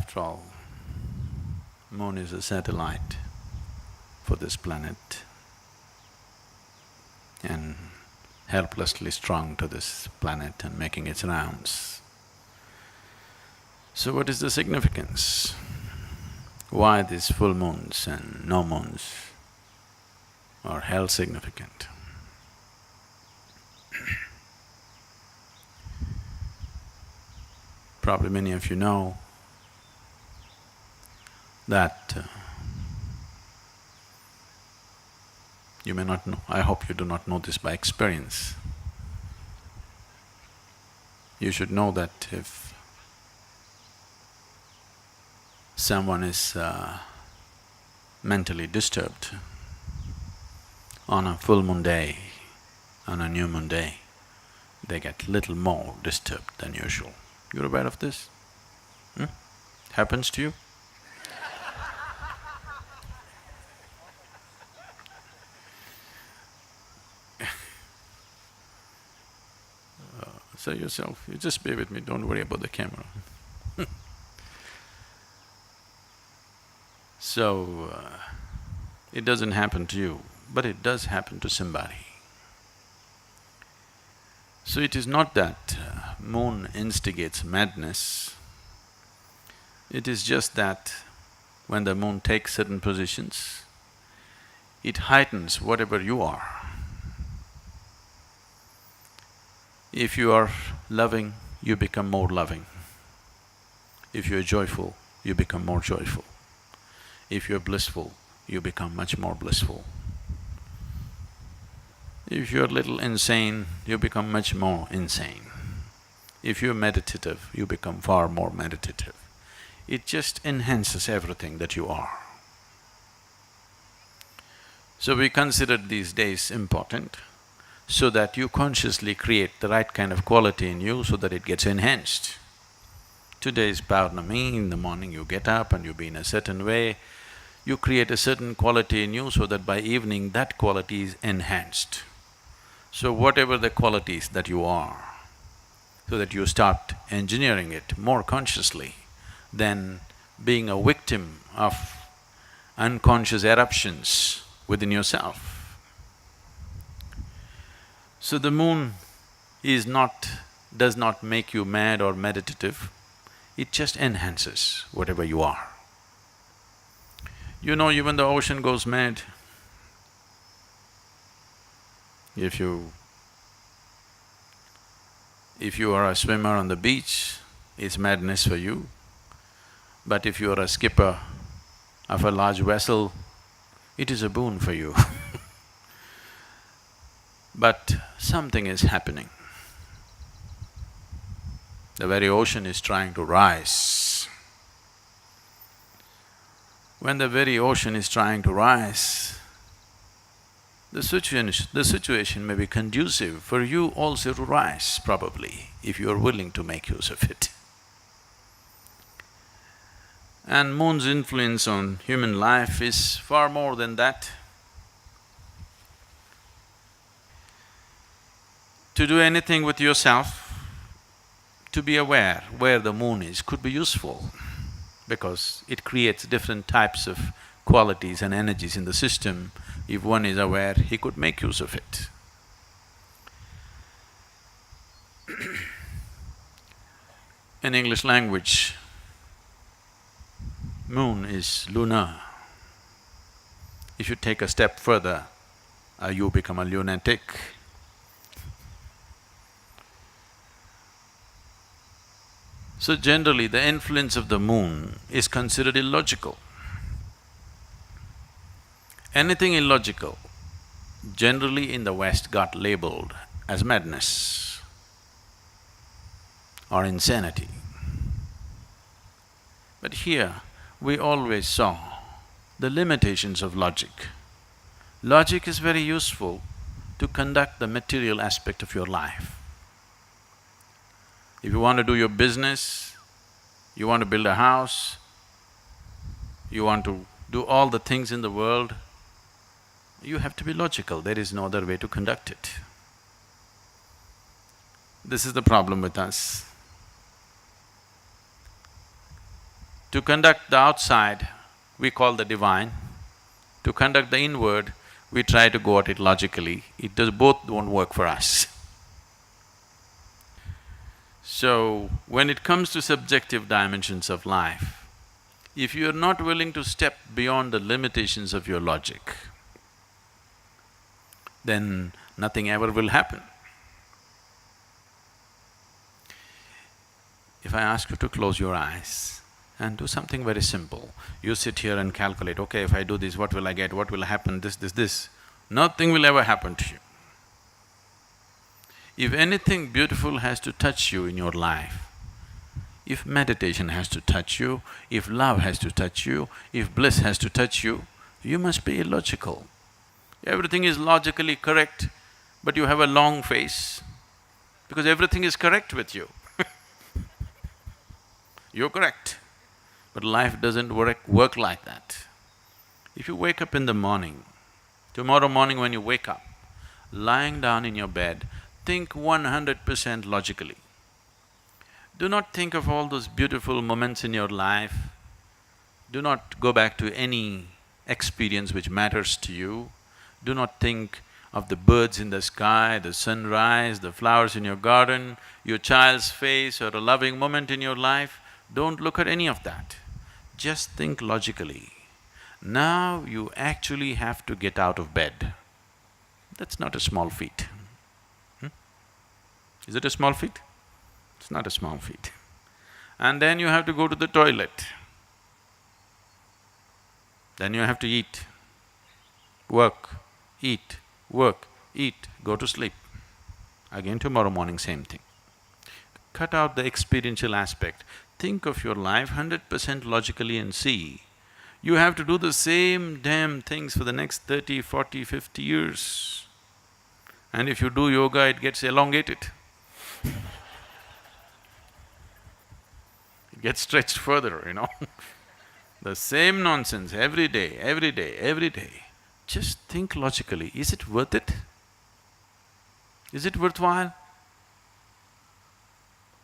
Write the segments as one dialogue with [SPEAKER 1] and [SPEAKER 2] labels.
[SPEAKER 1] After all, moon is a satellite for this planet and helplessly strung to this planet and making its rounds. So what is the significance? Why these full moons and no moons are held significant? Probably many of you know that you may not know, I hope you do not know this by experience. You should know that if someone is mentally disturbed on a full moon day, on a new moon day, they get little more disturbed than usual. You're aware of this? Happens to you? Say yourself, you just bear with me, don't worry about the camera. So, it doesn't happen to you, but it does happen to somebody. So it is not that moon instigates madness, it is just that when the moon takes certain positions, it heightens whatever you are. If you are loving, you become more loving. If you are joyful, you become more joyful. If you are blissful, you become much more blissful. If you're a little insane, you become much more insane. If you're meditative, you become far more meditative. It just enhances everything that you are. So we considered these days important so that you consciously create the right kind of quality in you so that it gets enhanced. Today is Paurnami, in the morning you get up and you be in a certain way, you create a certain quality in you so that by evening that quality is enhanced. So whatever the qualities that you are, so that you start engineering it more consciously than being a victim of unconscious eruptions within yourself. So the moon does not make you mad or meditative, it just enhances whatever you are. You know, even the ocean goes mad. If you are a swimmer on the beach, it's madness for you. But if you are a skipper of a large vessel, it is a boon for you. But something is happening. The very ocean is trying to rise. When the very ocean is trying to rise, the situation may be conducive for you also to rise, probably, if you are willing to make use of it. And moon's influence on human life is far more than that. To do anything with yourself, to be aware where the moon is could be useful because it creates different types of qualities and energies in the system. If one is aware, he could make use of it. In English language, moon is lunar. If you take a step further, you become a lunatic. So generally, the influence of the moon is considered illogical. Anything illogical, generally in the West got labeled as madness or insanity. But here, we always saw the limitations of logic. Logic is very useful to conduct the material aspect of your life. If you want to do your business, you want to build a house, you want to do all the things in the world, you have to be logical, there is no other way to conduct it. This is the problem with us. To conduct the outside, we call the divine. To conduct the inward, we try to go at it logically. Both won't work for us. So, when it comes to subjective dimensions of life, if you are not willing to step beyond the limitations of your logic, then nothing ever will happen. If I ask you to close your eyes and do something very simple, you sit here and calculate, okay, if I do this, what will I get, what will happen, this. Nothing will ever happen to you. If anything beautiful has to touch you in your life, if meditation has to touch you, if love has to touch you, if bliss has to touch you, you must be illogical. Everything is logically correct, but you have a long face, because everything is correct with you. You're correct, but life doesn't work like that. If you wake up in the morning, tomorrow morning when you wake up, lying down in your bed, think 100% logically. Do not think of all those beautiful moments in your life. Do not go back to any experience which matters to you. Do not think of the birds in the sky, the sunrise, the flowers in your garden, your child's face or a loving moment in your life. Don't look at any of that. Just think logically. Now you actually have to get out of bed. That's not a small feat. Is it a small feat? It's not a small feat. And then you have to go to the toilet. Then you have to eat, work, eat, work, eat, go to sleep. Again tomorrow morning, same thing. Cut out the experiential aspect. Think of your life 100% logically and see, you have to do the same damn things for the next 30, 40, 50 years. And if you do yoga, it gets elongated. It gets stretched further, you know. The same nonsense every day, every day, every day. Just think logically, is it worth it? Is it worthwhile?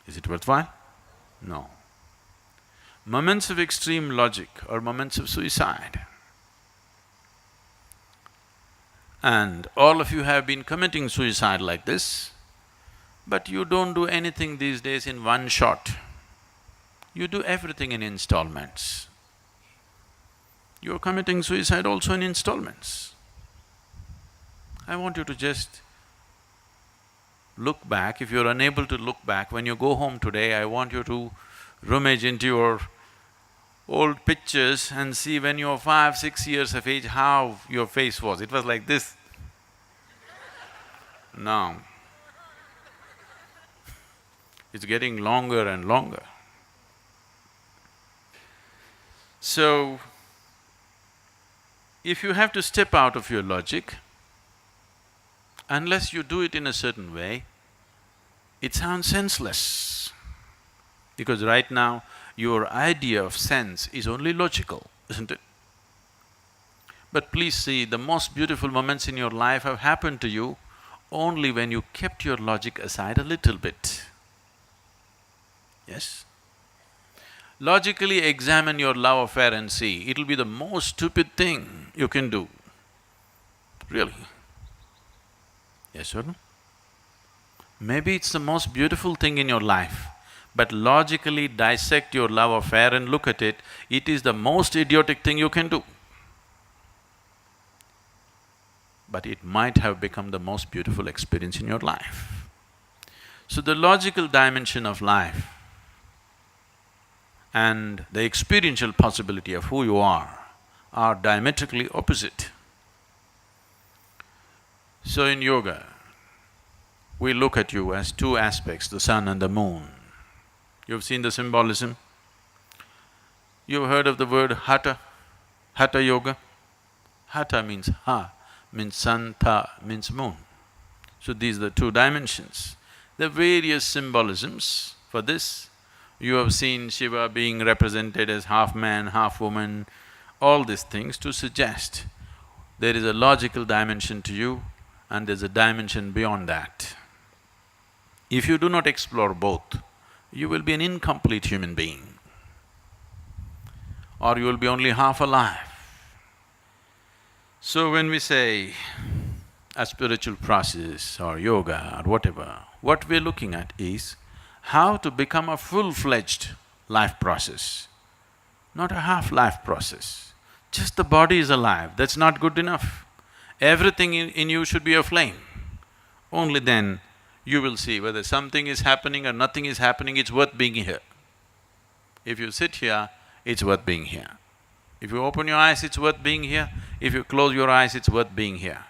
[SPEAKER 1] Is it worthwhile? No. Moments of extreme logic are moments of suicide. And all of you have been committing suicide like this, but you don't do anything these days in one shot. You do everything in installments. You're committing suicide also in installments. I want you to just look back. If you're unable to look back, when you go home today, I want you to rummage into your old pictures and see when you were 5, 6 years of age, how your face was. It was like this. Now, it's getting longer and longer. So, if you have to step out of your logic, unless you do it in a certain way, it sounds senseless. Because right now, your idea of sense is only logical, isn't it? But please see, the most beautiful moments in your life have happened to you only when you kept your logic aside a little bit. Yes? Logically examine your love affair and see, it'll be the most stupid thing you can do. Really. Yes or no? Maybe it's the most beautiful thing in your life, but logically dissect your love affair and look at it, it is the most idiotic thing you can do. But it might have become the most beautiful experience in your life. So the logical dimension of life and the experiential possibility of who you are diametrically opposite. So in yoga, we look at you as two aspects, the sun and the moon. You've seen the symbolism? You've heard of the word hatha, hatha yoga? Hatha means ha, means sun, tha means moon. So these are the two dimensions. There are various symbolisms for this. You have seen Shiva being represented as half man, half woman, all these things to suggest there is a logical dimension to you and there's a dimension beyond that. If you do not explore both, you will be an incomplete human being. or you will be only half alive. So when we say a spiritual process or yoga or whatever, what we're looking at is how to become a full-fledged life process, not a half-life process. Just the body is alive, that's not good enough. Everything in you should be aflame. Only then you will see whether something is happening or nothing is happening, it's worth being here. If you sit here, it's worth being here. If you open your eyes, it's worth being here. If you close your eyes, it's worth being here.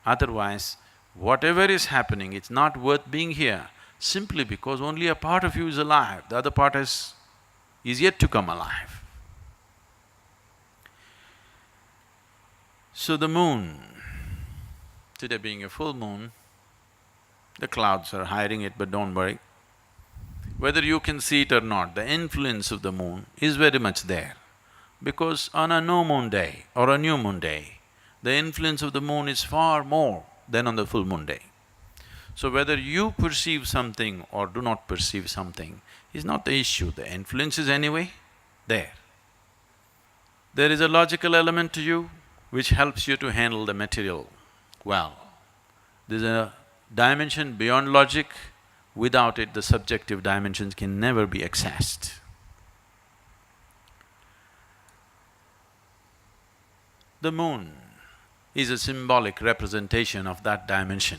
[SPEAKER 1] Otherwise, whatever is happening, it's not worth being here, simply because only a part of you is alive, the other part is yet to come alive. So the moon, today being a full moon, the clouds are hiding it, but don't worry. Whether you can see it or not, the influence of the moon is very much there. Because on a no moon day or a new moon day, the influence of the moon is far more than on the full moon day. So whether you perceive something or do not perceive something is not the issue, the influence is anyway there. There is a logical element to you which helps you to handle the material well. There's a dimension beyond logic, without it the subjective dimensions can never be accessed. The moon is a symbolic representation of that dimension.